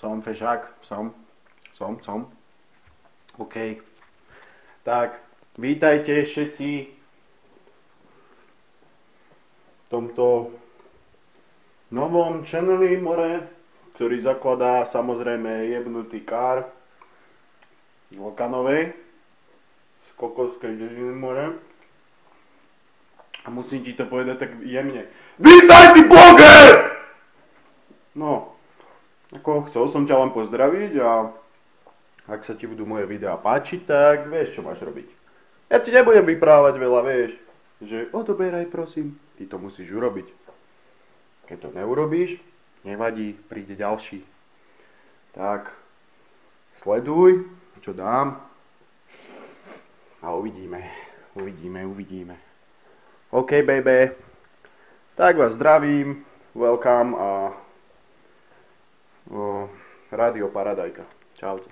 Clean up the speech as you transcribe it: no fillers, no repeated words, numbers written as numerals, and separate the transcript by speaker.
Speaker 1: Som, fešák, som. OK. Tak, vítajte všetci v tomto novom channeli more, ktorý zakladá samozrejme jebnutý kár z Lokanovej, z Kokosskej dediny more. A musím ti to povedať tak jemne. Vítaj, ty bloger! No, ako chcel som ťa len pozdraviť a ak sa ti budú moje videá páčiť, tak vieš, čo máš robiť. Ja ti nebudem vyprávať veľa, vieš, že odoberaj prosím, ty to musíš urobiť. Keď to neurobíš, nevadí, príde ďalší. Tak, sleduj, čo dám a uvidíme. OK, baby. Tak vás zdravím, welcome a Radio Paradajka. Čaute.